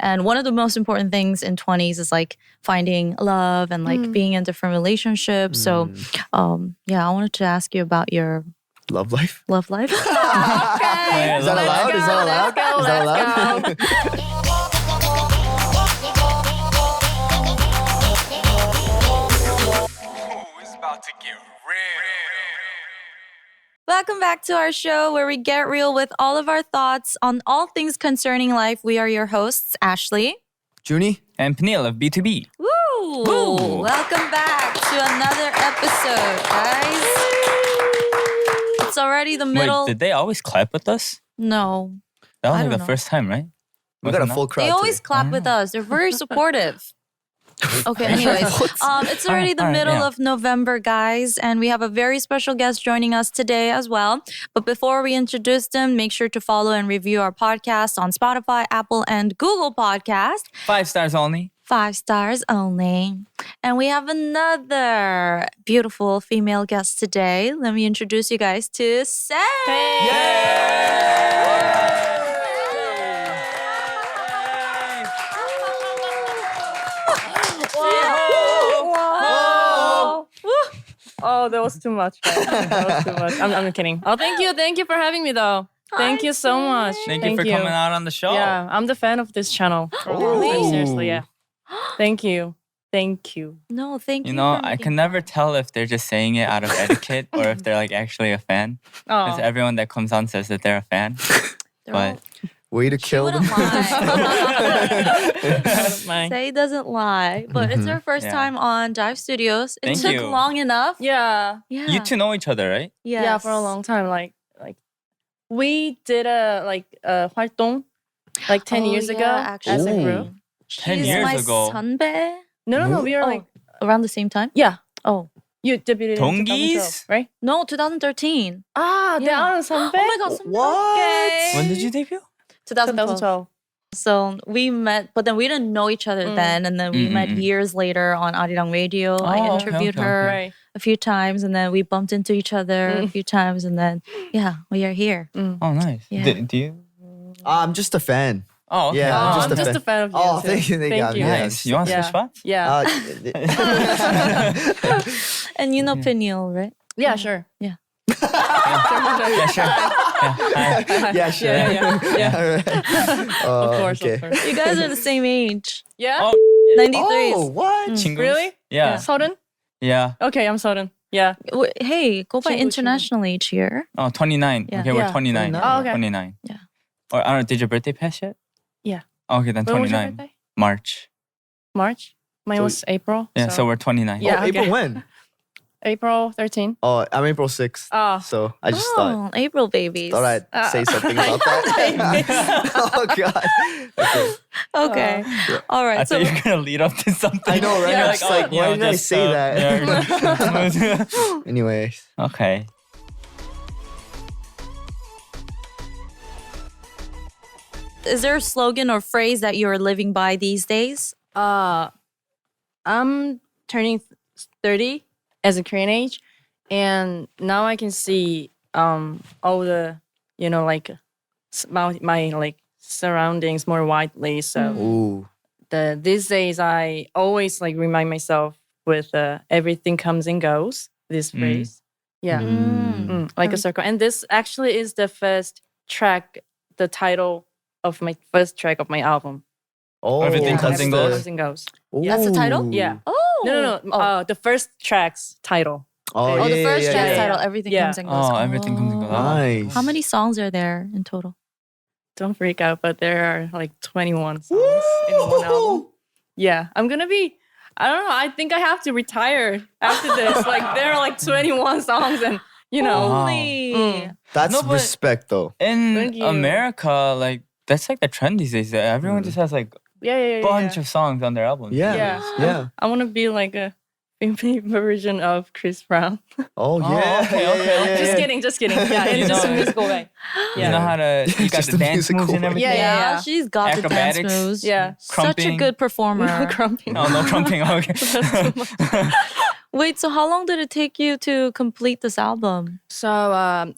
And one of the most important things in 20s is like finding love and like being in different relationships. So yeah, I wanted to ask you about your Love life? love life. Okay. Is that allowed? Is that allowed? Is that allowed? It's about to get real. Welcome back to our show where we get real with all of our thoughts on all things concerning life. We are your hosts, Ashley. Junie? And Peniel of B2B. Woo! Woo! Welcome back to another episode, guys. It's already the middle. Wait, did they always clap with us? No. That was I like don't the know. first time, right? We got a Wasn't full that? crowd They always today. clap with us. They're very supportive. Okay, anyways. It's already the Alright, middle yeah. of November, guys, and we have a very special guest joining us today as well. But before we introduce them, make sure to follow and review our podcast on Spotify, Apple, and Google Podcast. 5 stars only. 5 stars only. And we have another beautiful female guest today. Let me introduce you guys to SAYY. Oh, that was too much. Guys. That was too much. I'm kidding. Oh, thank you for having me though. Thank you so much. Thank you for coming out on the show. Yeah, I'm the fan of this channel. Really? Seriously, yeah. Thank you. No, thank you. You know, for I making can never fun. tell if they're just saying it out of etiquette or if they're like actually a fan. Because Oh, everyone that comes on says that they're a fan. They're But Way to She kill them. wouldn't lie. my. Say doesn't lie, but it's her first Yeah. time on Dive Studios. It Thank took you. long enough. Yeah, Yeah. you two know each other, right? Yes. yeah, for a long time. Like we did a 활동 like 10 years ago actually. as a Ooh. group. 10 She's years my ago. 선배. No, we were Oh, like around the same time? yeah. Oh. You debuted in 동기's? 2012, right? No, 2013. Ah, Yeah. 대한 선배. Oh my god, 선배. What? Okay. When did you debut? 2012. 2012. So we met, but then we didn't know each other then. And then we met years later on Arirang Radio. I Oh, okay, interviewed okay, her Right. a few times and then we bumped into each other a few times. And then, yeah, we are here. Oh, nice. Yeah. Do you? I'm just a fan. Oh, okay. Yeah, Oh, I'm I'm just a fan of you. Oh, too. thank you. Thank you. Nice. You want to Yeah. switch spots? Yeah. And you know Peniel, right? Yeah, sure. Yeah. Yeah, sure. yeah, sure. Yeah. All right. Of course, okay. of course. You guys are the same age. Yeah? Oh, 93. Oh, what? 친구? Really? Yeah. 서른? Yeah. Okay, I'm 서른. Yeah. Hey, go by 친구, international age here. Oh, 29. Yeah. Okay, we're Yeah. 29. 29. Oh, okay. 29. Yeah. Or I don't know, did your birthday pass yet? Yeah. Okay, then When was your 29. birthday? March. March? Mine So- was April. Yeah, so we're 29. Yeah. Oh, April okay. when? April 13. Oh, I'm April 6th. Oh. So I just thought April babies. I'd say something about that. Oh, God. Okay. Okay. All I right. So thought you were going to lead up to something. I know, right? You're I was like, you why know, did I just, say that? yeah. Anyways. Okay. is there a slogan or phrase that you're living by these days? I'm turning 30 as a Korean age, and now I can see all the like my like surroundings more widely. So Ooh. these days I always like remind myself with everything comes and goes. This phrase, yeah, like a circle. And this actually is the first track, the title of my first track of my album. Oh, Everything Yeah, comes and Everything goes. Comes and goes. That's the title? Ooh. Yeah. Oh. No. The first track's title. Oh, Oh, yeah, the first yeah, track's yeah, title, yeah. Everything Yeah. Comes and Goes. Oh, everything comes and goes. Nice. How many songs are there in total? Don't freak out, but there are like 21 songs in one album. Yeah, I'm gonna be. I don't know. I think I have to retire after this. Like there are like 21 songs, and Holy. That's No, but- respect, though. In Thank you. America, like, that's like the trend these days. Everyone just has like yeah. a bunch of songs on their albums. Yeah. Yeah. Yeah. I want to be like a female version of Chris Brown. Oh, yeah. okay, yeah, okay, yeah, okay. Just yeah. kidding, just kidding. Yeah, You it's just a know- musical way. You know how to, you got Just the a dance moves musical and way. everything? Yeah. She's got the dance Acrobatics. moves. Yeah. Such a Crumping. good performer. No crumping. No, no crumping. Okay. Wait, so how long did it take you to complete this album? So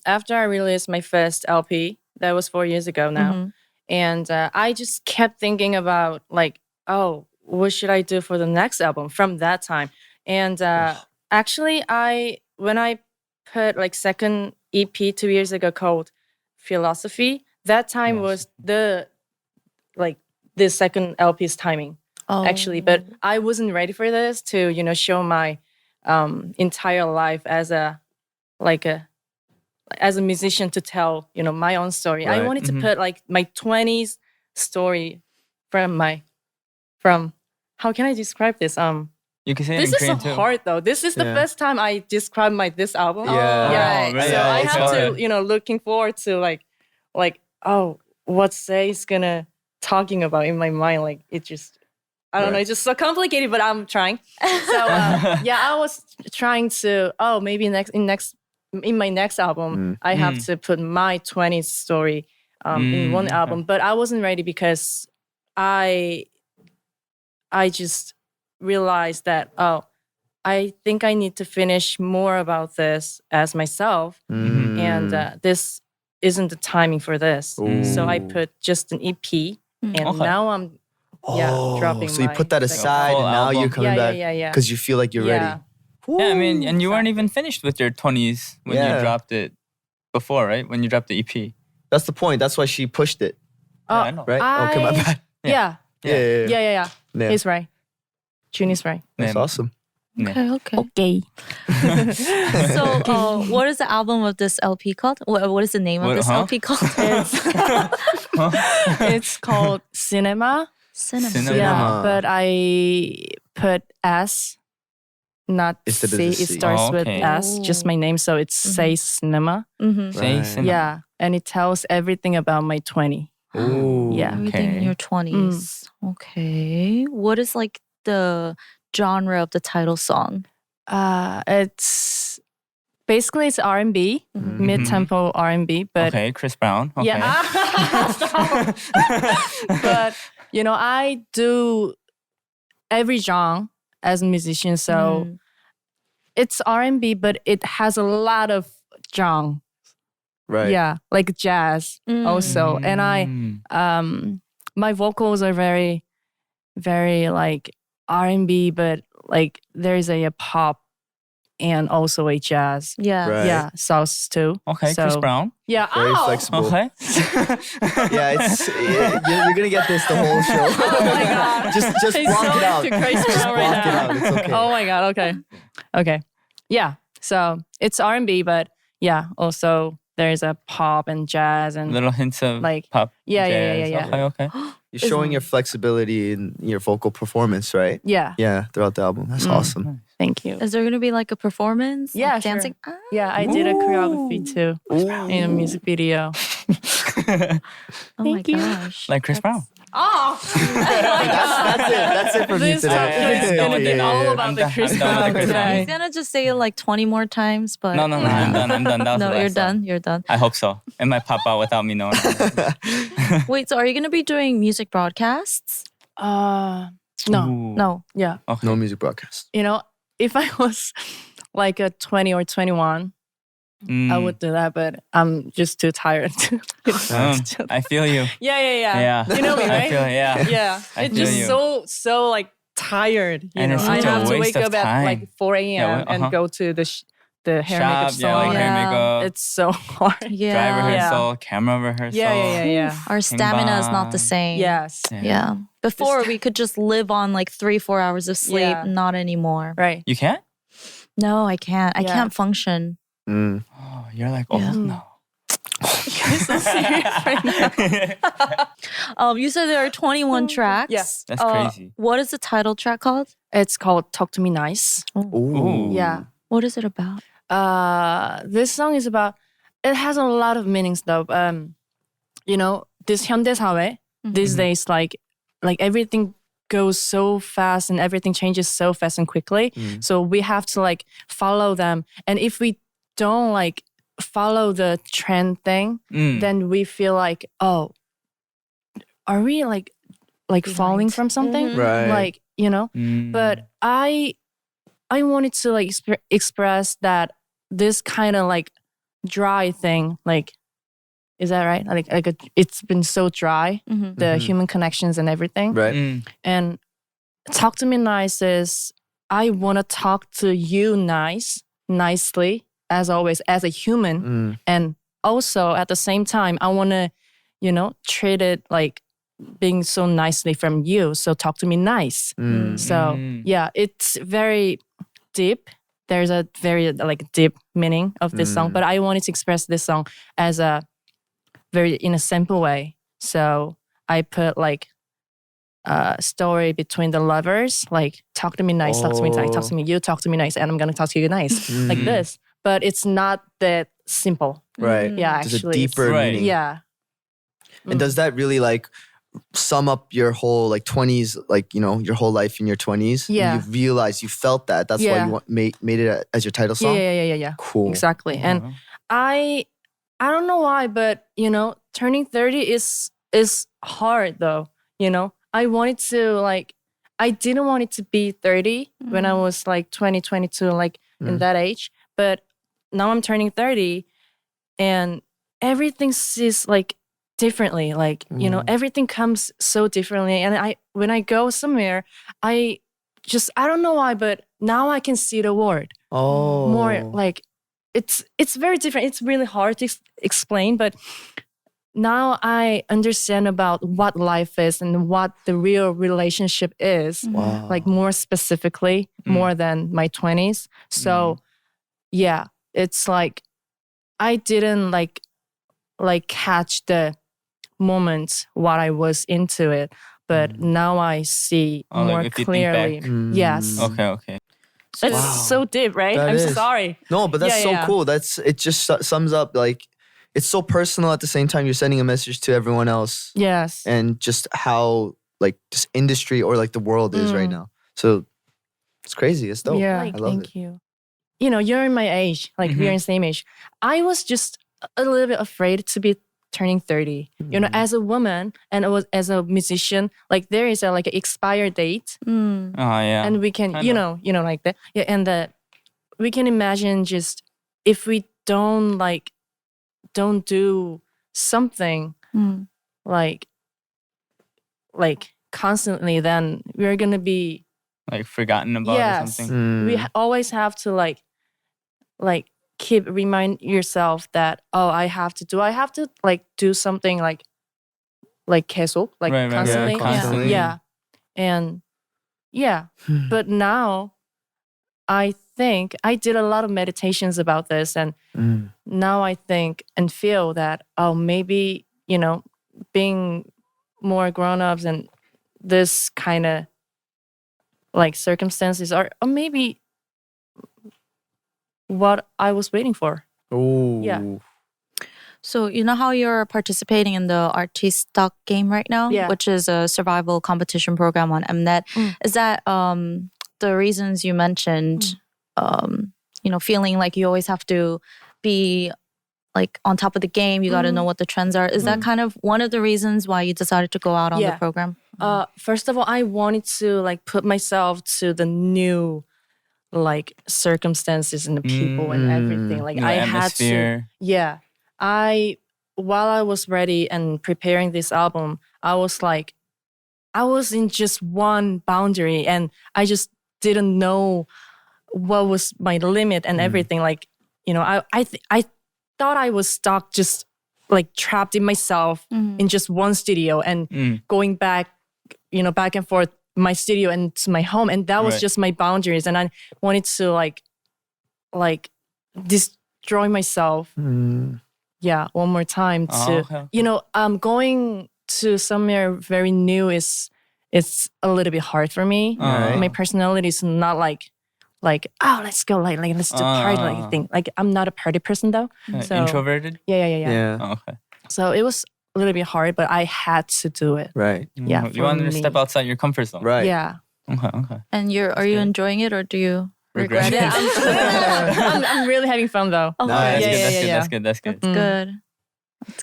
after I released my first LP, that was 4 years ago now, And I just kept thinking about like, oh, what should I do for the next album from that time? And actually, when I put like second EP 2 years ago called Philosophy, that time was the second LP's timing. Actually, but I wasn't ready for this to show my entire life as a musician to tell my own story. Right. I wanted to put like my 20s story from how can I describe this? You can say it This in is so Korean too. hard though. This is the first time I describe this album. Yeah. Yeah. Oh, really? So I it's have hard. to, looking forward to like, what SAY's gonna talking about in my mind. Like it just, I don't know. Right. It's just so complicated, but I'm trying. So I was trying to. Maybe in my next album, I have to put my 20s story in one album. But I wasn't ready because I just realized that I think I need to finish more about this as myself, and this isn't the timing for this. So I put just an EP, and now I'm dropping. So you put that second aside, Full and now album. you're coming back yeah. because you feel like you're ready. Yeah, I mean, and you weren't even finished with your 20s when Yeah. you dropped it before, right? When you dropped the EP. That's the point. That's why she pushed it, Yeah, I know. right? Okay, my bad. Yeah. Yeah. Yeah. Yeah. He's right. June is right. That's Yeah. awesome. Okay. Okay. So, what is the album of this LP called? What is the name of What, this huh? LP called? It's called Cinema. Cinema. Yeah, but I put S, not Instead of C. the It C. starts Oh, with okay. S, just my name. So it's Say Cinema. Say Right. cinema. Yeah, and it tells everything about my 20. Ooh. Yeah. Everything in Okay. your 20s. Okay. What is like the genre of the title song? It's basically it's R&B, mid-tempo R&B, but Okay, Chris Brown. Okay. yeah. Stop. But I do every genre as a musician, so it's R&B, but it has a lot of genre. Right. Yeah, like jazz also. And my vocals are very, very like R&B, but like there's a pop and also a jazz. Yeah. Right. Yeah, sauce too. Okay, So, Chris Brown. Yeah. Very ow! flexible. Okay. You're gonna get this the whole show. Oh my God. just He's block so it out. into Chris Just Brown right block it now. out. It's okay. Oh my God. Okay. Yeah. So it's R&B, but yeah, also there's a pop and jazz and Little hints of like pop. yeah. jazz. Okay. You're showing your flexibility in your vocal performance, right? Yeah. Yeah, throughout the album. That's awesome. Thank you. Is there going to be like a performance? Yeah, like sure. dancing? Ah. Yeah, I did a choreography too in a music video. Oh Thank my you. gosh. Like Chris Brown. Oh, That's it from you this today. topic is gonna be all about I'm the done- Chris I'm done with Brown the Chris Brown. today. He's going to just say it like 20 more times, but No, I'm done. That was no, the you're last song. done. You're done. I hope so. It might pop out without me knowing. Wait, so are you going to be doing music broadcasts? No, Ooh. no, yeah. Okay. No music broadcast. If I was like a 20 or 21, I would do that, but I'm just too tired to. I feel you. Yeah. You know me, I right? feel yeah. Yeah, I it's feel just you. so like tired. You And know, it's I such a have to waste wake of up at like time. 4 a.m. Yeah, and go to the hair Shop, makeup salon. like hair Yeah. makeup, It's so hard. Yeah. dry rehearsal, camera rehearsal. Yeah. Our stamina is not the Bang. same. Yes. Yeah. Before we could just live on like 3-4 hours of sleep. Yeah. Not anymore. Right. You can't? No, I can't. I Yeah. can't function. Mm. Oh, you're like, oh Yeah. no. You're so serious right now. You said there are 21 tracks. Yes. That's crazy. What is the title track called? It's called "Talk to Me Nice." Ooh. Yeah. What is it about? This song is about. It has a lot of meanings though. This 현대 사회 these days, like everything goes so fast and everything changes so fast and quickly. So we have to like follow them. And if we don't like follow the trend thing, then we feel like, oh, are we like falling from something? Right. Like, but I wanted to like express that this kind of like dry thing, like Is that right? It's been so dry, Mhm. the human connections and everything. Right. And talk to me nice is I want to talk to you nicely, as always, as a human. And also at the same time, I want to, treat it like being so nicely from you. So talk to me nice. So yeah, it's very deep. There's a very deep meaning of this song, but I wanted to express this song as in a simple way. So I put story between the lovers, like talk to me nice, talk to me nice, talk to me, you talk to me nice, and I'm gonna talk to you nice, like this. But it's not that simple. Right. Yeah, There's actually, a deeper Right. meaning. yeah. And does that really sum up your whole 20s, your whole life in your 20s? Yeah. And you realized you felt that. That's why you made it as your title song? Yeah. Cool. Exactly. And I don't know why, but turning 30 is hard though. I wanted to I didn't want it to be 30 when I was 20, 22, in that age. But now I'm turning 30 and everything is differently. Everything comes so differently. And when I go somewhere, I don't know why, but now I can see the world more it's very different. It's really hard to explain, but now I understand about what life is and what the real relationship is, Wow. more specifically, more than my 20s. So yeah, it's I didn't catch the moment what I was into it, but now I see more if you think clearly. back. Yes. Okay. That's so deep, right? That I'm is. sorry. No, but that's Yeah. cool. It just sums up it's so personal at the same time. You're sending a message to everyone else. Yes. And just how this industry or the world is right now. So it's crazy. It's dope. Yeah, I love thank it. you. You're in my age, we're in the same age. I was just a little bit afraid to be turning 30. As a woman and as a musician, there is an expired date. Mm. Oh yeah. And we can, like that. Yeah, and we can imagine just if we don't do something Mm. constantly, then we're gonna be forgotten about or something. We always have to keep remind yourself that I have to do something 계속 Right. constantly. Yeah, constantly. Yeah. And but now I think I did a lot of meditations about this, and now I think and feel that maybe being more grown-ups and this kind of circumstances are maybe what I was waiting for. Oh. Yeah. So you know how you're participating in the Arti스탁 game right now, Yeah. which is a survival competition program on Mnet. Is that the reasons you mentioned? Feeling like you always have to be on top of the game. You got to know what the trends are. Is that kind of one of the reasons why you decided to go out on the program? First of all, I wanted to put myself to the new circumstances and the people and everything. New atmosphere. While I was ready and preparing this album, I was in just one boundary, and I just didn't know what was my limit and everything. I thought I was stuck, just trapped in myself in just one studio and going back, back and forth my studio and to my home, and that was Right. just my boundaries. And I wanted to destroy myself. Yeah, one more time to Okay. going to somewhere very new it's a little bit hard for me. Right. My personality is not let's go let's do party thing. I'm not a party person though. So Introverted. yeah. Oh, okay. So it was a little bit hard, but I had to do it. Right. Yeah, You for wanted to me. step outside your comfort zone. Right. Yeah. Okay. And are you enjoying it, or do you regret it? Regret Yeah, I'm really having fun though. Oh, Nice. That's good. That's good. That's good.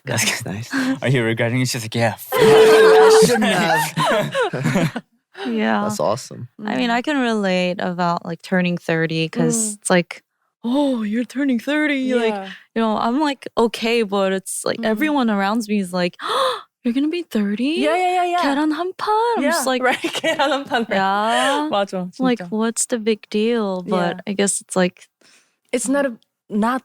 That's good. Nice. Are you regretting? It's just I shouldn't have. Yeah. That's awesome. I mean, I can relate about turning 30 because it's oh, you're turning 30. Like, you know, I'm like, okay, but it's like everyone around me is like, oh, you're gonna be 30? yeah. 계란 한 판? I'm just like, right. 계란 한 판. yeah. 맞아. Like, 진짜. what's the big deal? But I guess it's like, it's not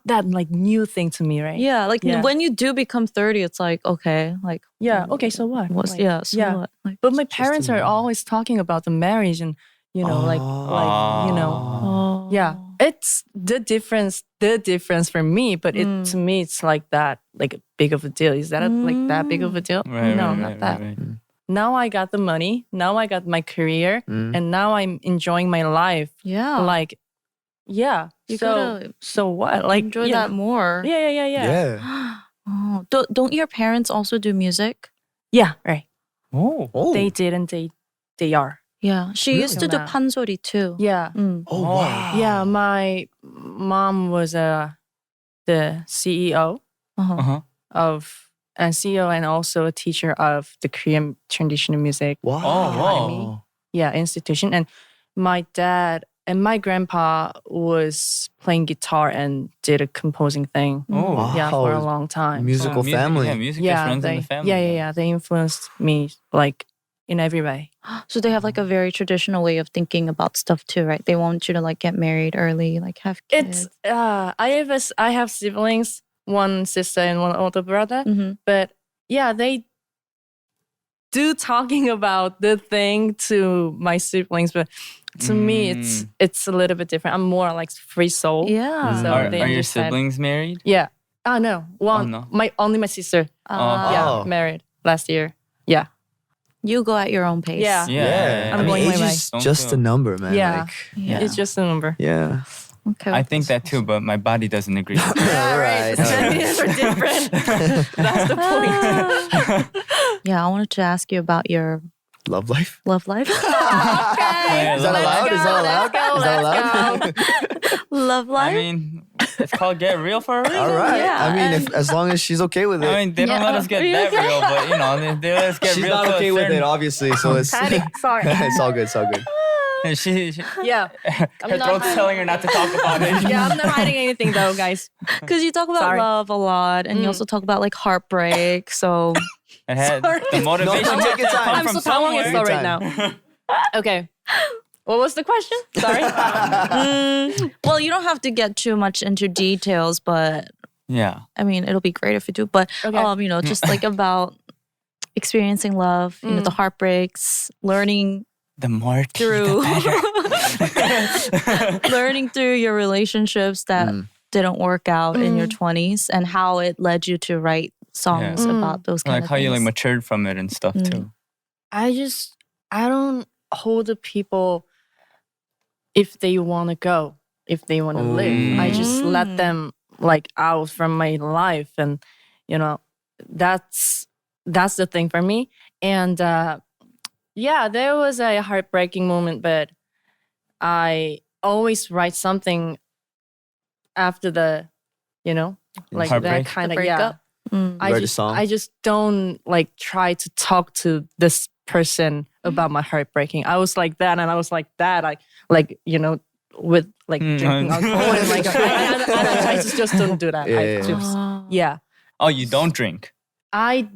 that like new thing to me, right? yeah, like when you do become 30, it's like, okay, like, okay, so what? What's, Like, so what? Like, but my parents are always talking about the marriage and, you know, like you know, it's the difference for me, but to me, it's like that, like a big of a deal. Is that like that big of a deal? Right, no, right, not right, that. right. Now I got the money. Now I got my career, and now I'm enjoying my life. yeah. Like, yeah. You so gotta what? Like, enjoy that more. Yeah. Oh, don't your parents also do music? Yeah, right. Oh. They did and they are. Yeah. She used to do Yeah. 판소리 too. Yeah. Oh, wow. Yeah, my mom was the CEO Uh-huh. of and CEO and also a teacher of the Korean traditional music Wow. wow. institution. And my dad and my grandpa was playing guitar and did a composing thing. Oh, Wow. Yeah, for a long time. Musical family. Yeah, music just runs in the family. Yeah. They influenced me like in every way. So they have like a very traditional way of thinking about stuff too, right? They want you to like get married early, like have kids. It's I have siblings, one sister and one older brother, but yeah, they do talking about the thing to my siblings, but to me it's a little bit different. I'm more like free soul. Yeah. So Are they your understand. siblings married? Yeah. Oh no. One no. only my sister. Oh. Married last year. Yeah. You go at your own pace. Yeah. Yeah. I'm I mean, going my age way. is Don't just feel- a number, man. Yeah. Like, Yeah. It's just a number. yeah. Okay. I think that too, but my body doesn't agree. Right. Opinions are different. That's the point. Yeah, I wanted to ask you about your Love life. love life. Yeah, Is that allowed? Is that allowed? Is that allowed? Love life. I mean, it's called Get Real for a reason. All right. Yeah, I mean, and- as long as she's okay with it. I mean, they don't let us get that real, but you know, they let us get She's real. not to a okay with certain- it, obviously. So it's Patty, sorry. it's all good. It's all good. And she Yeah. her not throat's hiding. telling her not to talk about it. Yeah, I'm not hiding anything though, guys. Because you talk about Sorry. love a lot, and you also talk about like heartbreak. So It had the motivation No, take your to time. come I'm from so telling it somewhere. slow right now. Okay. What was the question? Sorry. well, you don't have to get too much into details, but Yeah. I mean, it'll be great if you do. But Okay. you know, just like about experiencing love, you know, the heartbreaks, learning The more tea, through the better. learning through your relationships that didn't work out in your 20s and how it led you to write songs about those kind Like of how things. you like matured from it and stuff too. I don't hold the people if they want to go, if they want to live. I just let them like out from my life, and you know, that's the thing for me. And yeah, there was a heartbreaking moment, but I always write something after the, you know, like Heartbreak? that kind The of yeah. breakup? Write a song? I just don't like try to talk to this person about my heartbreaking. I was like that, and I was like that. I like, you know, with like drinking alcohol. And, like I just don't do that. Yeah. Oh, you don't drink? I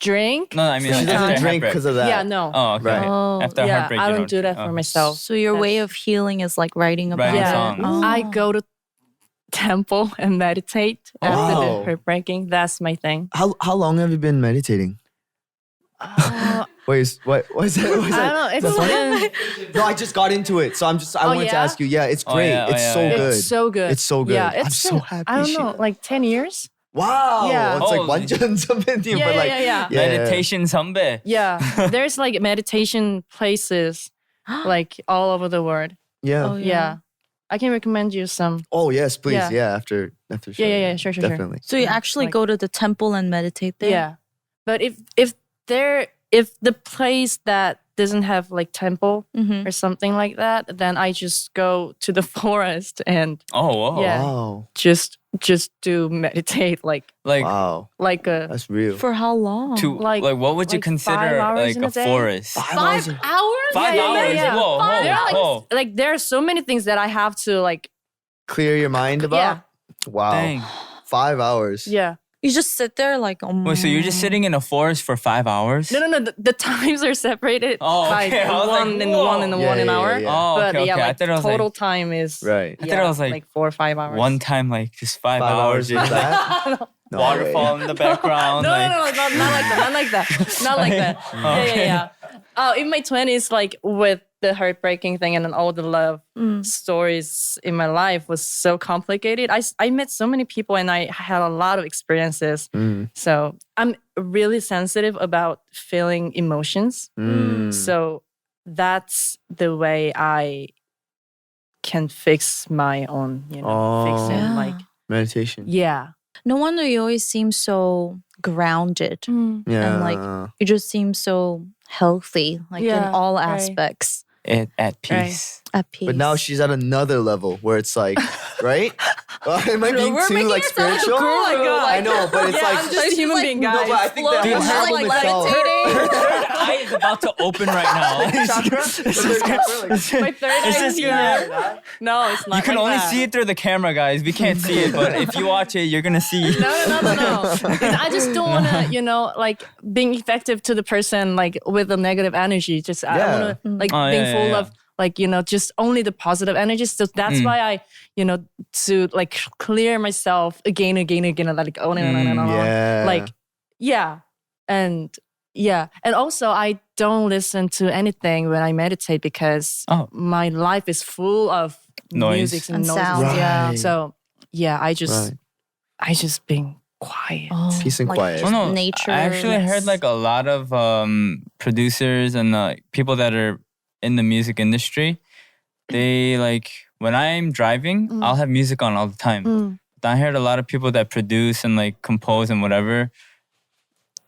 drink. No, I mean She like doesn't after drink heartbreak. because of that. Yeah, no. Oh, okay. Right. Oh. After Yeah, heartbreak, I you don't do that oh. for myself. So your way of healing is like writing about Writing it. songs. Oh. I go to temple and meditate after Wow. the heartbreaking. That's my thing. How long have you been meditating? Wait, what is that? What is I that? don't know. Is that funny? It's No, I just got into it, so I wanted to yeah? ask you. Yeah, it's Oh, great. yeah, oh, it's yeah, so yeah. good. It's so good. It's so good. Yeah, I'm it's so happy. I don't know, like 10 years. Wow. Yeah. It's like Holy. 완전 선배님, Yeah, but like yeah. Meditation 선배. Yeah, there's like meditation places like all over the world. Yeah. Oh, Yeah, I can recommend you some. Oh yes, please. Yeah. Yeah, after show. Yeah, sure. Definitely. So you actually Like- go to the temple and meditate there? Yeah, but if the place that doesn't have like temple Mm-hmm. or something like that, then I just go to the forest and Oh, whoa. Yeah. Wow. just do meditate like Like Wow. a That's real. For how long? like what would you like 5 consider hours like in a a day? forest? 5 hours. 5 hours? 5 Yeah, hours? yeah. Whoa, There are whoa, whoa. like there are so many things that I have to like clear your mind about? Wow. Dang. 5 hours. Yeah. You just sit there like, Wait, so you're just sitting in a forest for 5 hours? No. The times are separated Oh, by okay. I was like, one and whoa. one and Yeah, one an yeah, hour. yeah. Oh, But okay, yeah, okay. I like thought it was total like time is Right. I thought it was like 4 or 5 hours. one time, like just 5 5 hours. hours is that? No Waterfall way. in the background. No, like, not like that. Not like that. Not like that. Yeah. In my 20s, like with the heartbreaking thing and then all the love stories in my life was so complicated. I met so many people and I had a lot of experiences. So I'm really sensitive about feeling emotions. So that's the way I can fix my own, fix it. Yeah. Like, Meditation. yeah. no wonder you always seem so grounded. Yeah. And like you just seem so healthy, like in Yeah, all right. aspects. at peace. At peace. But now she's at another level where it's like, right? Am I being We're too making like it sound like a spiritual? guru, Oh my God. I know, but it's Yeah, like I'm just a human being, no, guys. but I think that Dude, her she's like album itself. levitating. Her eye is about to open right now. Chakra? The third chakra, like- My third It's eye just is gonna- here. No, it's not. You can like only that. see it through the camera, guys. We can't see it, but if you watch it, you're gonna see. No. Because I just don't want to, like being effective to the person, like with the negative energy. Just I Yeah. want to like Oh, being yeah, full yeah. of like just only the positive energy. So that's why I, to like clear myself again, and like on and on and on. Yeah. Like and also I don't listen to anything when I meditate because my life is full of Noise. music and And noises. sounds, yeah. So I just Right. being quiet. Peace and like, quiet. just Oh, no. nature. I actually heard yes. like a lot of producers and people that are in the music industry. They like when I'm driving, I'll have music on all the time. But I heard a lot of people that produce and like compose and whatever.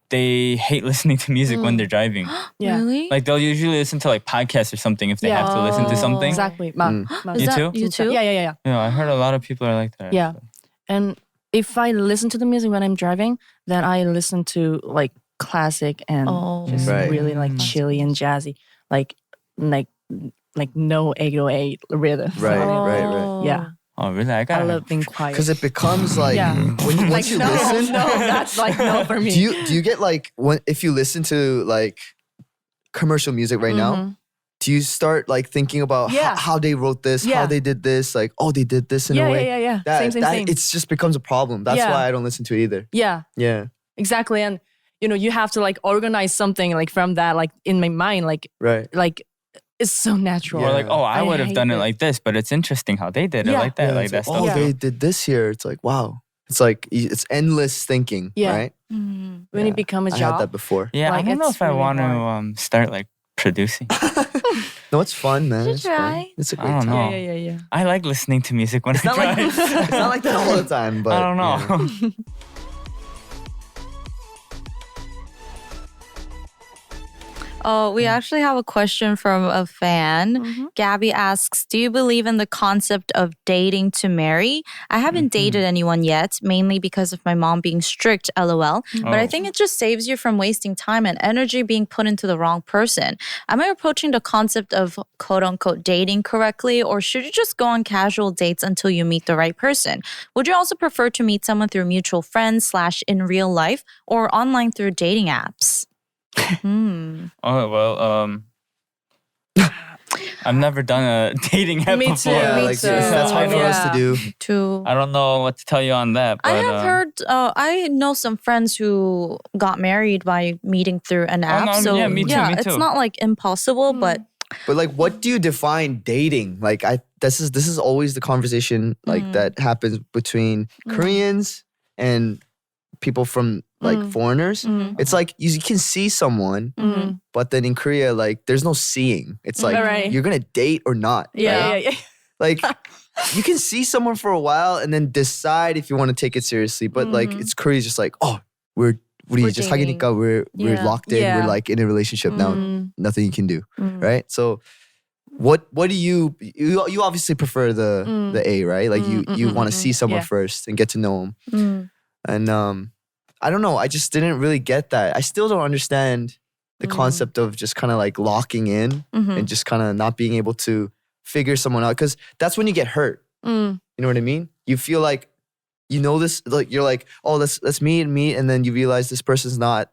They hate listening to music when they're driving. Yeah. Really? Like they'll usually listen to like podcasts or something if they have to listen to something. Exactly. Is You that too? You too? Yeah. Yeah, I heard a lot of people are like that. Yeah. And if I listen to the music when I'm driving, then I listen to like classic and just Right. really like chilly and jazzy, like no 808 rhythm. Right. Yeah. Oh, really? I I got love being quiet. Because it becomes like Yeah. once you listen. No, that's like no for me. Do you get like if you listen to like commercial music right now? Do you start like thinking about Yeah. how they wrote this, how Yeah. they did this, like they did this in a way? Yeah. That, Same. It's just becomes a problem. That's Yeah. why I don't listen to it either. Yeah, Yeah. exactly. And you have to like organize something like from that, like in my mind, like Right. it's so natural. Or like, I would have hate done it it. like this, but it's interesting how they did it Yeah. like that. Yeah, Like it's that like, stuff. they did this here. It's like, wow. It's like it's endless thinking, Yeah. right? When Yeah. it becomes a I had job. that before. Yeah, Like, I don't know it's if I really want hard. to start like producing. No, it's fun, man. You It's try. fun. It's a I great don't time. know. Yeah. I like listening to music when It's I not like drive. it's not like that all the time, but I don't know. yeah. Oh, we actually have a question from a fan. Gabby asks, do you believe in the concept of dating to marry? I haven't dated anyone yet, mainly because of my mom being strict, lol. But I Oh. think it just saves you from wasting time and energy being put into the wrong person. Am I approaching the concept of quote unquote dating correctly, or should you just go on casual dates until you meet the right person? Would you also prefer to meet someone through mutual friends / in real life or online through dating apps? Oh, well, I've never done a dating app Me before. too. Yeah, Me like too. that's hard for us to do. To I don't know what to tell you on that. But, I have heard. I know some friends who got married by meeting through an app. no, so yeah, me too, me it's too. not like impossible, but But like, what do you define dating? Like, this is always the conversation like that happens between Koreans and people from like foreigners. It's like you can see someone, but then in Korea, like there's no seeing. It's like Right. you're gonna date or not. right? Yeah. Like you can see someone for a while and then decide if you want to take it seriously. But like it's Korea's just like, we're We're just dating. 하기니까 we're Yeah. locked in. Yeah. We're like in a relationship now. Nothing you can do, right? So what do you obviously prefer the A, right? Like you want to see someone Yeah. first and get to know them. And I don't know. I just didn't really get that. I still don't understand the concept of just kind of like locking in and just kind of not being able to figure someone out, because that's when you get hurt. You know what I mean? You feel like you know this, like you're like, oh, let's meet, and then you realize this person's not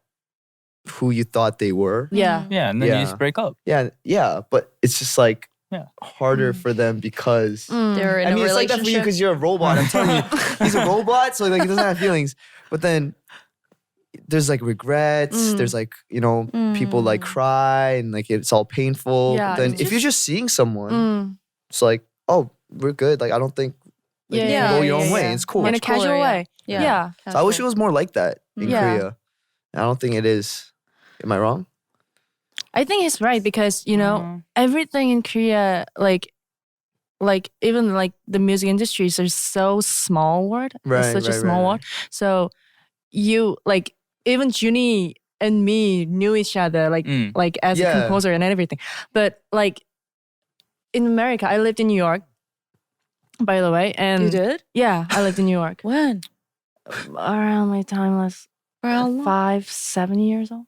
who you thought they were. Yeah. Yeah, and then Yeah. you just break up. Yeah, but it's just like Yeah. harder for them because They're in I mean, a it's like that for you relationship. because you're a robot. I'm telling you, he's a robot, so like he doesn't have feelings. But then there's like regrets. There's like people like cry and like it's all painful. Yeah, But then it's if you're just seeing someone, it's like, oh, we're good. Like I don't think like, you can go your own way. It's cool. In a Much cooler, casual yeah. way. Yeah. Yeah. So I wish it was more like that in Yeah. Korea. I don't think it is. Am I wrong? I think he's right because everything in Korea, like even like the music industries are so small word. Right, It's such a right, small right, word. So you like even Junie and me knew each other like as a Yeah. composer and everything. But like in America, I lived in New York, by the way. And You did? Yeah, I lived in New York. When? Around my time was For how long? 5-7 years old.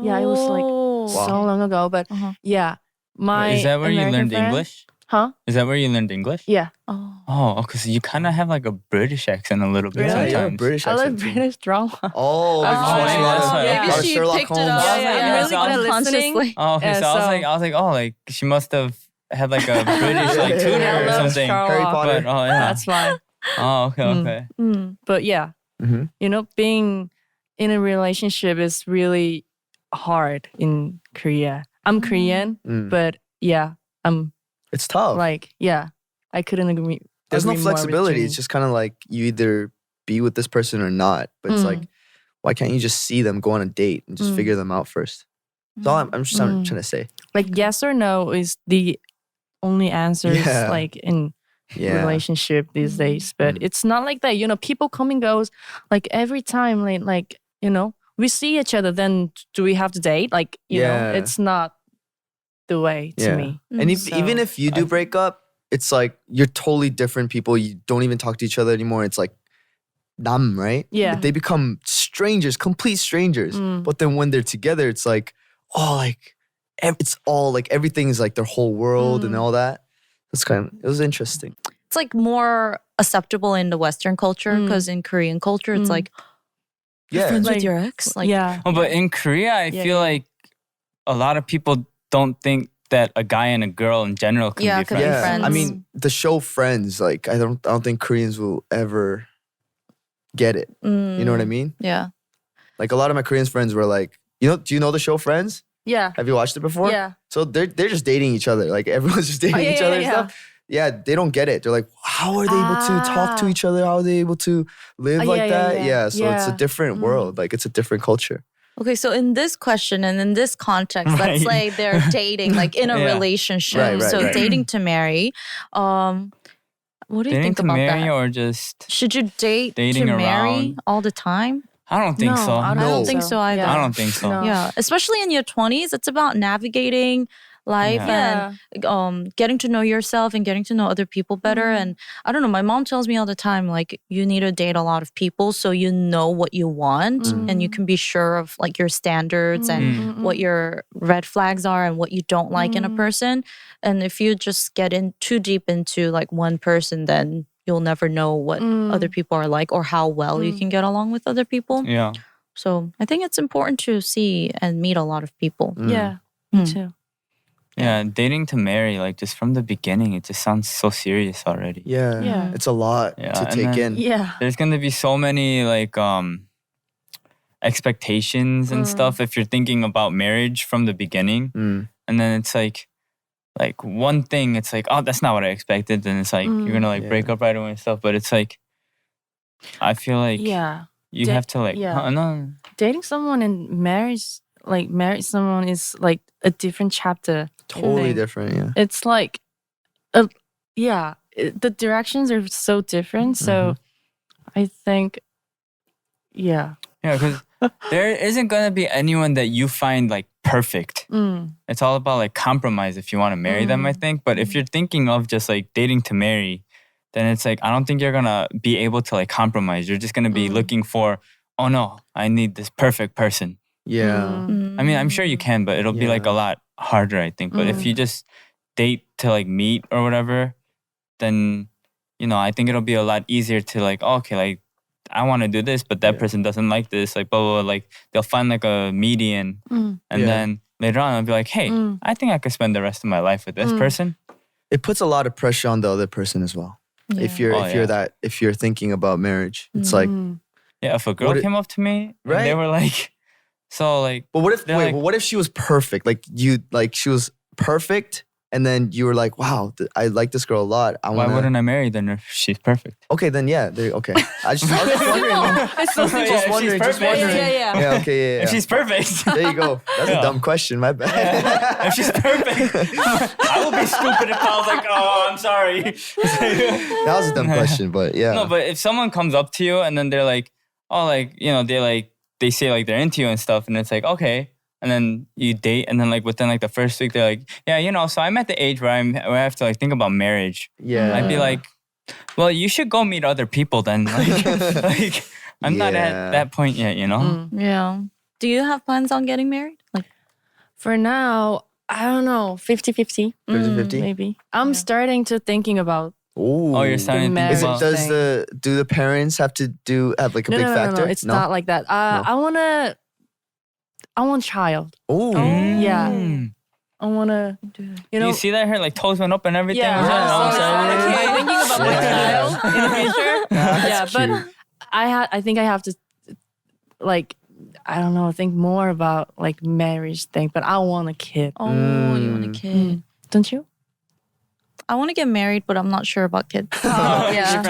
Yeah, it was like Oh. so long ago. But Uh-huh. yeah, my Is that where you American learned friend- English? Huh? Is that where you learned English? Yeah. Oh. Oh, because you kind of have like a British accent a little bit Yeah, sometimes. you have a British I accent. like too. British drama. Oh, because you watch a lot of, yeah. Maybe lot of she Sherlock picked it Holmes. up. Yeah, yeah, I'm really good at listening. unconsciously. Oh, okay. Yeah, so I so- was like, oh, like she must have had like a British like tutor Yeah, I or love something. Sherlock. Harry Potter. But oh yeah. That's fine. Oh okay, Mm. okay. But yeah, Mhm. being in a relationship is really hard in Korea. I'm Korean, Mm. but yeah, I'm It's tough. like, yeah, I couldn't agree. There's no agree more with flexibility. Junie. It's just kind of like you either be with this person or not. But it's like, why can't you just see them go on a date and just figure them out first? That's all I'm just trying to say. like yes or no is the only answers Yeah. like in Yeah. relationship these days. But it's not like that. People come and goes like every time like we see each other, then do we have to date? Like, you know, Yeah. it's not the way to Yeah. me. And So, even if you do break up, it's like you're totally different people. You don't even talk to each other anymore. It's like nam, right? Yeah. Like, they become strangers, complete strangers. But then when they're together, it's like, oh, like it's all like everything is like their whole world and all that. It's it was interesting. It's like more acceptable in the Western culture because in Korean culture, it's like, you're Yeah. friends Like, with your ex? Like, yeah. Oh, but in Korea, I Yeah, feel yeah. like a lot of people don't think that a guy and a girl in general can Yeah, be could be friends. friends. I mean, the show Friends, like I don't think Koreans will ever get it. You know what I mean? Yeah. Like a lot of my Korean friends were like, do you know the show Friends? Yeah. Have you watched it before? Yeah. So they're just dating each other. Like everyone's just dating yeah, each other and yeah. stuff. Yeah, they don't get it. They're like, how are they able to talk to each other? How are they able to live like yeah, that? yeah. So it's a Yeah. different world. Like it's a different culture. Okay, so in this question and in this context, let's say they're dating, like in a Yeah. relationship. Right, so right. dating to marry. What do you Dating think to about marry that? or just Should you date dating to marry around? all the time? I don't think No, so. I I don't No. think so either. Yeah. I don't think so. No. Yeah, especially in your 20s, it's about navigating life Yeah. and getting to know yourself and getting to know other people better. And I don't know, my mom tells me all the time, like, you need to date a lot of people so you know what you want and you can be sure of like your standards and what your red flags are and what you don't like in a person. And if you just get in too deep into like one person, then you'll never know what other people are like or how well you can get along with other people. Yeah. So I think it's important to see and meet a lot of people. Yeah. Me too. Yeah, dating to marry, like just from the beginning, it just sounds so serious already. Yeah. Yeah. It's a lot Yeah, to and take then- in. Yeah. There's gonna be so many like expectations and stuff if you're thinking about marriage from the beginning. And then it's like one thing, it's like, oh, that's not what I expected. Then it's like you're gonna like break up right away and stuff. But it's like I feel like Yeah. you have to like yeah. no. Dating someone and marriage, like marry someone is like a different chapter. I Totally think. different. Yeah. It's like, the directions are so different. So I think, yeah. Yeah, because there isn't gonna be anyone that you find like perfect. It's all about like compromise if you want to marry them, I think. But if you're thinking of just like dating to marry, then it's like I don't think you're gonna be able to like compromise. You're just gonna be looking for, oh no, I need this perfect person. Yeah. I mean, I'm sure you can, but it'll be like a lot harder, I think. But if you just date to like meet or whatever, then I think it'll be a lot easier to like, okay, like I want to do this, but that person doesn't like this, like blah, blah, blah. Like they'll find like a median, and then later on I'll be like, hey, I think I could spend the rest of my life with this person. It puts a lot of pressure on the other person as well. Yeah. If you're thinking about marriage, it's like, yeah, if a girl came up to me and they were like, so like, but what if she was perfect? Like she was perfect, and then you were like, wow, I like this girl a lot. Why wouldn't I marry then if she's perfect? Okay, then yeah, okay. I was just wondering. It's so simple. Just wondering. Yeah. Yeah, okay, yeah. If she's perfect. There you go. That's a dumb question. My bad. If she's perfect, I would be stupid if I was like, oh, I'm sorry. That was a dumb question, but yeah. No, but if someone comes up to you and then they're like, oh, like, they say like they're into you and stuff, and it's like, okay. And then you date, and then like within like the first week, they're like, yeah, so I'm at the age where I have to like think about marriage. Yeah. I'd be like, well, you should go meet other people then. Like I'm not at that point yet, Yeah. Do you have plans on getting married? Like, for now, I don't know, 50-50. 50-50? Maybe. I'm starting to thinking about. Ooh. Oh, you're starting to think about. Do the parents have like a big factor? No, it's not like that. I want child. Oh. Yeah. I want to, you see that her like toes went up and everything? I'm thinking about my child in the future. That's but cute. I think I have to, like, I don't know, think more about like marriage thing, but I want a kid. oh, you want a kid. Don't you? I want to get married, but I'm not sure about kids. Oh, yeah.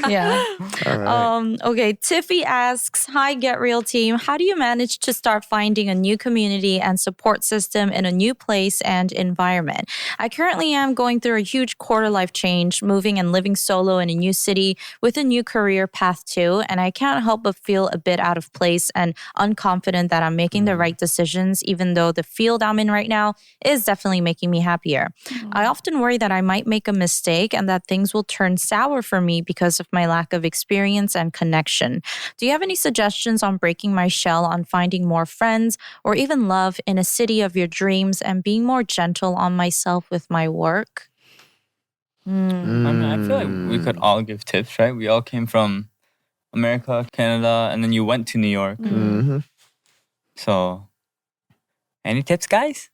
Yeah. All right. Okay, Tiffy asks, hi, Get Real team. How do you manage to start finding a new community and support system in a new place and environment? I currently am going through a huge quarter life change, moving and living solo in a new city with a new career path too, and I can't help but feel a bit out of place and unconfident that I'm making the right decisions, even though the field I'm in right now is definitely making me happier. I often worry that I might make a mistake and that things will turn sour for me because of my lack of experience and connection. Do you have any suggestions on breaking my shell, on finding more friends or even love in a city of your dreams and being more gentle on myself with my work? I mean, I feel like we could all give tips, right? We all came from America, Canada, and then you went to New York. Mm-hmm. So, any tips, guys?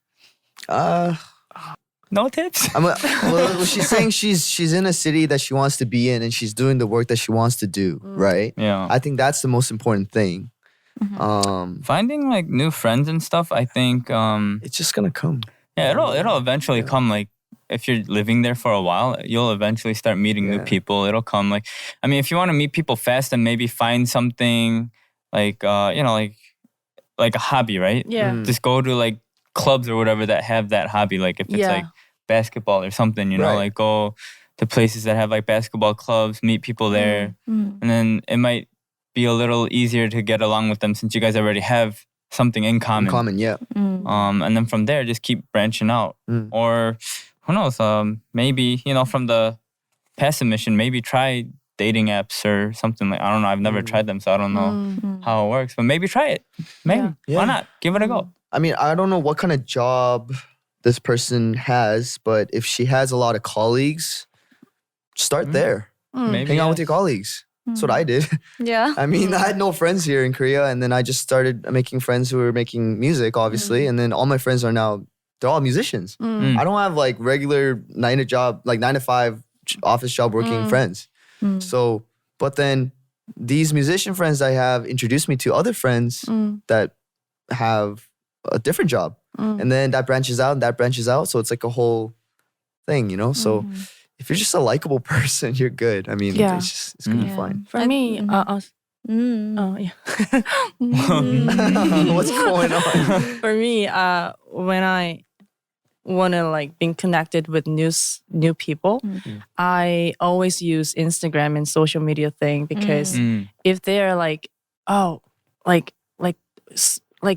No tips? Well, she's saying she's in a city that she wants to be in and she's doing the work that she wants to do, right? Yeah. I think that's the most important thing. Finding like new friends and stuff, I think it's just gonna come. Yeah, it'll eventually come. Like if you're living there for a while, you'll eventually start meeting new people. It'll come. Like, I mean, if you want to meet people fast and maybe find something like like a hobby, right? Yeah. Just go to like clubs or whatever that have that hobby. Like if it's like basketball or something, you know, like go to places that have like basketball clubs, meet people there, and then it might be a little easier to get along with them since you guys already have something in common. Yeah. And then from there, just keep branching out. Or who knows? Maybe from the past submission, maybe try dating apps or something like. I don't know. I've never tried them, so I don't know how it works. But maybe try it. Maybe why not? Give it a go. I mean, I don't know what kind of job this person has, but if she has a lot of colleagues, start there. Maybe Hang out with your colleagues. That's what I did. Yeah. I mean, I had no friends here in Korea, and then I just started making friends who were making music, obviously, and then all my friends are now, they're all musicians. I don't have like regular 9 to 5 office job working friends. So, but then these musician friends I have introduced me to other friends that have a different job. And then that branches out and that branches out. So it's like a whole thing, So if you're just a likable person, you're good. I mean, it's going to be fine. For me, What's going on? For me, when I want to like being connected with new people, I always use Instagram and social media thing because if they're like, oh, like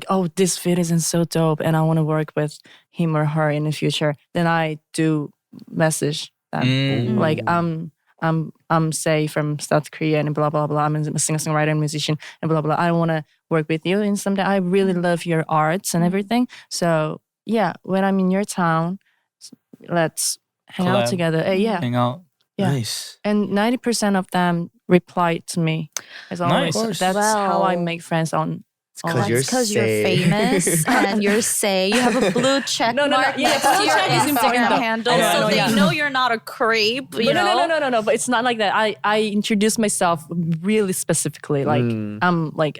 oh, this fit isn't so dope and I want to work with him or her in the future, then I do message them. Like I'm SAYY from South Korea and blah blah blah. I'm a singer-songwriter and musician and blah blah. I want to work with you in someday. I really love your arts and everything. So yeah, when I'm in your town, let's hang out Collab. together. Yeah. Hang out. Yeah. Nice. And 90% of them replied to me. As always, Nice. that's how I Well, make friends on. Because you're because you're SAYY. famous and you're SAYY. You have a blue check No, mark yeah, next blue to your check is important Instagram though. handle, Yeah, I so know, they yeah. know you're not a creep. You know? No. But it's not like that. I introduce myself really specifically. Like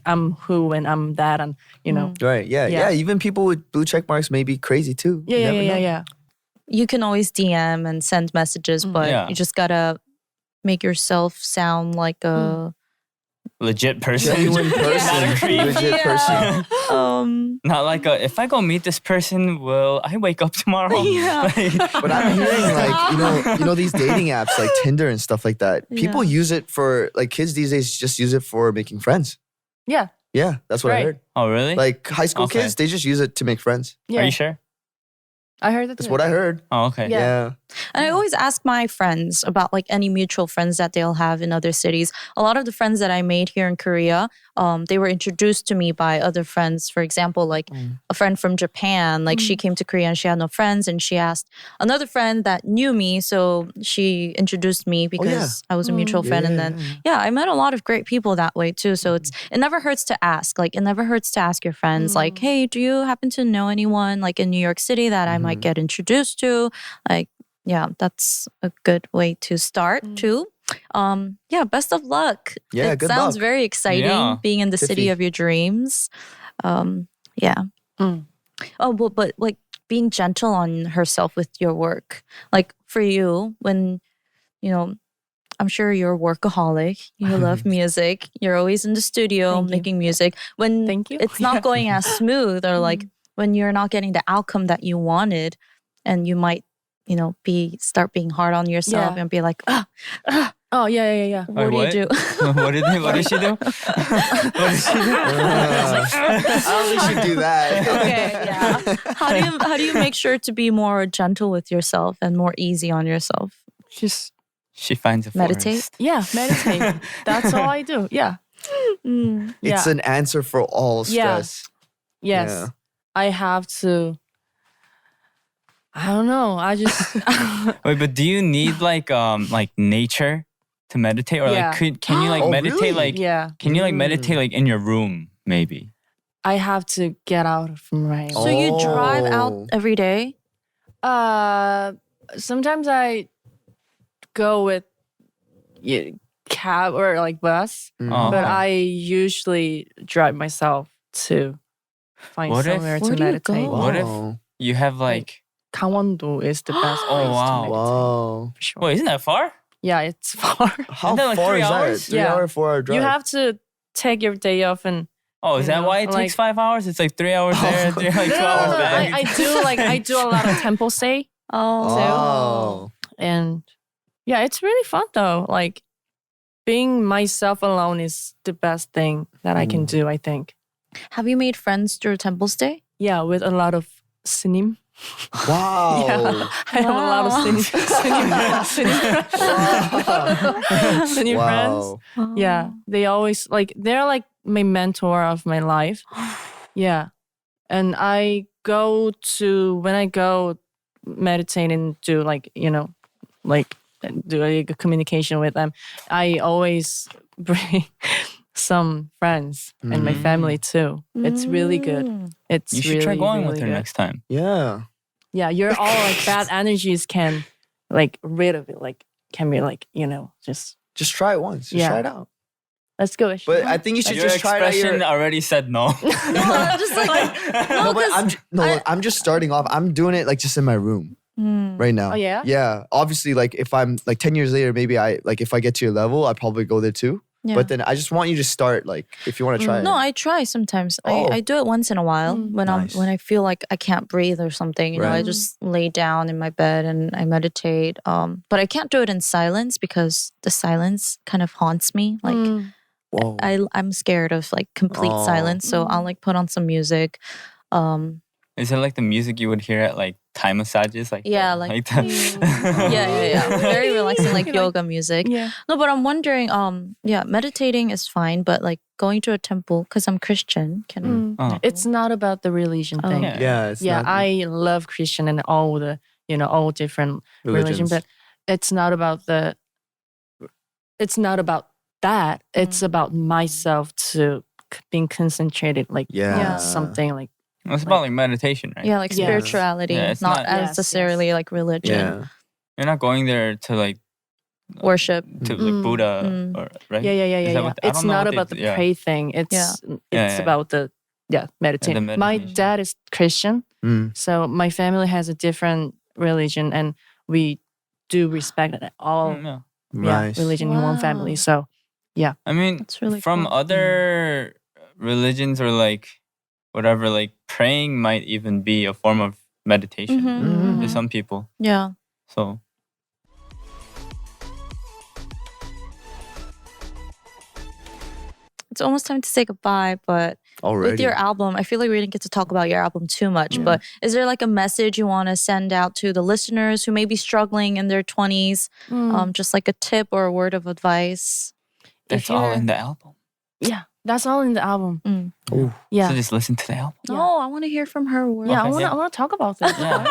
I'm who and I'm that, and you know. Right. Yeah. Yeah. Yeah. Even people with blue check marks may be crazy too. You never know. Yeah. You can always DM and send messages, but Yeah. you just gotta make yourself sound like a Legit person. Genuine Not a person. creep. Legit person. Not like if I go meet this person, will I wake up tomorrow? Yeah. But I'm hearing like, you know these dating apps like Tinder and stuff like that. People use it for like kids these days just use it for making friends. Yeah. Yeah, that's what I Right. heard. Oh, really? Like high school Okay. kids, they just use it to make friends. Yeah. Are you sure? I heard that. That's too. what I heard. Oh, okay. Yeah. Yeah. And I always ask my friends about like any mutual friends that they'll have in other cities. A lot of the friends that I made here in Korea, they were introduced to me by other friends. For example, like a friend from Japan, like she came to Korea and she had no friends, and she asked another friend that knew me, so she introduced me because I was a mutual friend. And then I met a lot of great people that way too. So it never hurts to ask. Like it never hurts to ask your friends, like, hey, do you happen to know anyone like in New York City that I might get introduced to? Like, yeah, that's a good way to start too. Best of luck. Yeah, it good sounds luck. very exciting Yeah. being in the city Tiffy. of your dreams. Oh, but like being gentle on herself with your work. Like for you, when I'm sure you're a workaholic. You love music. You're always in the studio Thank you. making music. When Thank you. it's not going as smooth, or like when you're not getting the outcome that you wanted, and you might, start being hard on yourself Yeah. and be like, Oh yeah. what do you do? what did she do? What did she do? I don't think you should do that. Okay, yeah. How do you make sure to be more gentle with yourself and more easy on yourself? Just She finds a Meditate? forest. meditate. That's all I do. Yeah. It's an answer for all Yeah. stress. Yes. Yeah. I have to. I don't know. I just. Wait, but do you need like nature to meditate, or Yeah. like can you like Oh, meditate really? like Yeah. can you like meditate like in your room maybe? I have to get out from my. So you drive out Oh. every day? Sometimes I go with cab or like bus, Oh, but okay. I usually drive myself to find What if- somewhere Where to do you meditate. go? What if Wow. you have like Gangwon-do is the best Oh, place wow. to meditate. Wow. For sure. wait, isn't that far? Yeah, it's far. How Isn't that like far 3 is hours? that? 3 Yeah. hour, 4 hour drive. You have to take your day off and. Oh, is You that know, why it takes like- 5 hours? It's like 3 hours there, like 2 hours back. I do a lot of temple stay, Oh. and yeah, it's really fun though. Like being myself alone is the best thing that I can do. I think. Have you made friends through temple stay? Yeah, with a lot of sinim. Wow. Yeah, I have a lot of sinim friends. Wow. Yeah, they always they're like my mentor of my life. Yeah, and when I go meditate and do do a communication with them, I always bring some friends and my family too. It's really good. It's You should really, try going really with her good. next time. Yeah. Yeah, you're all like bad energies can rid of it. Like can be just Just try it once. Just Yeah. try it out. let's go. But I think you should Your just try it out. expression already said no. I'm just like, No, but I'm just starting off. I'm doing it like just in my room right now. Oh, yeah? Yeah. Obviously, like if I'm like 10 years later, maybe if I get to your level, I'd probably go there too. yeah. But then I just want you to start like if you want to try it. No, I try sometimes. Oh. I do it once in a while when Nice. when I feel like I can't breathe or something. You know, I Right. just lay down in my bed and I meditate. But I can't do it in silence because the silence kind of haunts me. Like Whoa. I'm scared of like complete Oh. silence. So I'll like put on some music. Is it like the music you would hear at like Thai massages? Like Yeah, that? like that? yeah. Very relaxing, like yoga music. Yeah. No, but I'm wondering, meditating is fine, but like going to a temple because I'm Christian can Oh. It's not about the religion thing. Yeah. yeah. It's Yeah, not, I love Christian and all the all different religion, but it's not about that. It's about myself to being concentrated, like something like. It's about like meditation, right? Yeah, like spirituality, Yeah, it's not not- necessarily like religion. Yeah. You're not going there to like Worship. to like Buddha, or right? Is that Yeah. what- I It's don't know not what they about do. the pray thing. It's about the meditation. the My meditation. dad is Christian, so my family has a different religion, and we do respect all Yeah. Nice. religion in one Wow. family. So I mean, That's really from cool. other religions or like whatever, like praying might even be a form of meditation to some people. Yeah. So It's almost time to say goodbye, but Already. with your album, I feel like we didn't get to talk about your album too much, but is there like a message you want to send out to the listeners who may be struggling in their 20s? Just like a tip or a word of advice? that's all in the album. that's all in the album. Ooh. Yeah. So just listen to the album. No, I want to hear from her words. Yeah, Okay. I want to talk about this. Yeah.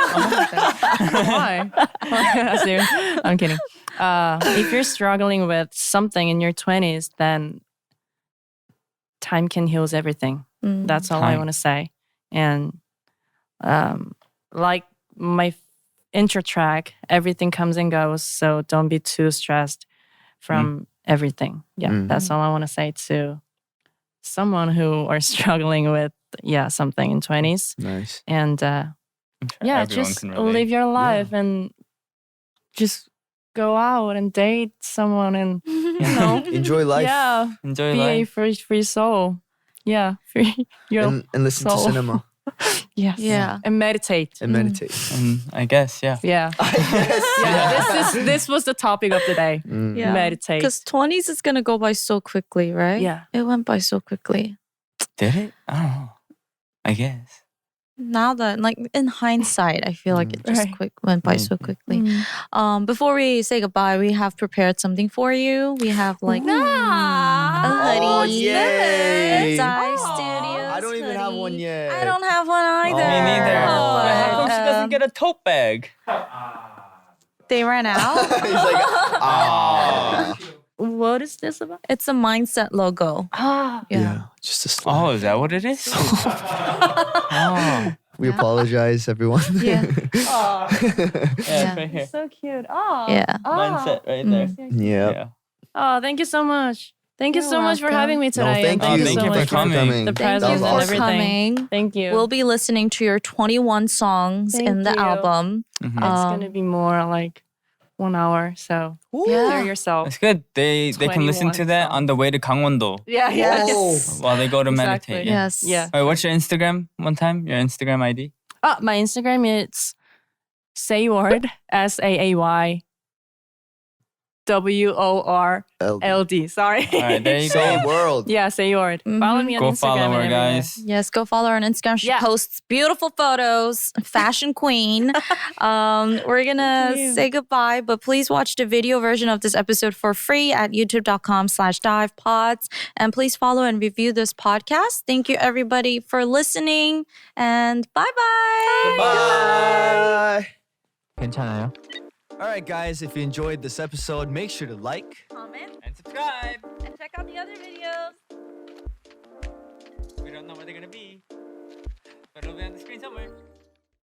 Why? I'm kidding. If you're struggling with something in your 20s, then time can heal everything. That's all I Time. want to say. And like my intro track, everything comes and goes. So don't be too stressed from everything. Yeah, that's all I want to say to someone who are struggling with something in 20s. Nice. And I'm sure everyone just can relate. live your life and just go out and date someone and Enjoy life. yeah, Enjoy be a life. free soul. Yeah, free your And listen to soul. cinema yes. Yeah. And meditate. and meditate. And I guess, yeah. Yeah. This was the topic of the day. Yeah. Meditate. Because 20s is going to go by so quickly, right? Yeah. It went by so quickly. Did it? I don't know. I guess. Now that, like, in hindsight, I feel like it just Right. went by so quickly. Before we say goodbye, we have prepared something for you. We have like a hoodie. Oh, yay. SAYY Studios. I don't even have one hoodie. yet. I don't have one either. Me neither. But, How come she doesn't get a tote bag? they ran out. He's like, ah. What is this about? It's a mindset logo. Yeah. Just a slide. Oh, is that what it is? Oh. We apologize, everyone. Yeah. Yeah, it's right here. So cute. Oh. Yeah. Mindset right there. Yeah. Yeah. Oh, thank you so much. Thank you You're so much for welcome. having me No, today. thank and you. Thank so you for much coming. the That presents was and awesome. everything. coming. Thank you. We'll be listening to your 21 songs Thank in the you. album. It's gonna be more like 1 hour. So Yeah. hear yourself. It's good. They can listen to 21 that on the way to Gangwon-do Yeah. Yes. while they go to Exactly. meditate. Yes. Yeah. Wait, what's your Instagram one time? Your Instagram ID? My Instagram is SAYY SAAY WORLD. Sorry. All right, there you Say go. world. Yeah, SAYY. Follow me on Go Instagram. follow her, and everything. guys. Yes, go follow her on Instagram. She Yeah. posts beautiful photos. Fashion queen. We're gonna say goodbye, but please watch the video version of this episode for free at youtube.com/divepods. And please follow and review this podcast. Thank you everybody for listening and bye-bye. Bye. 괜찮아요? All right, guys, if you enjoyed this episode, make sure to like. Comment And subscribe. and check out the other videos. We don't know where they're gonna be, but it'll be on the screen somewhere.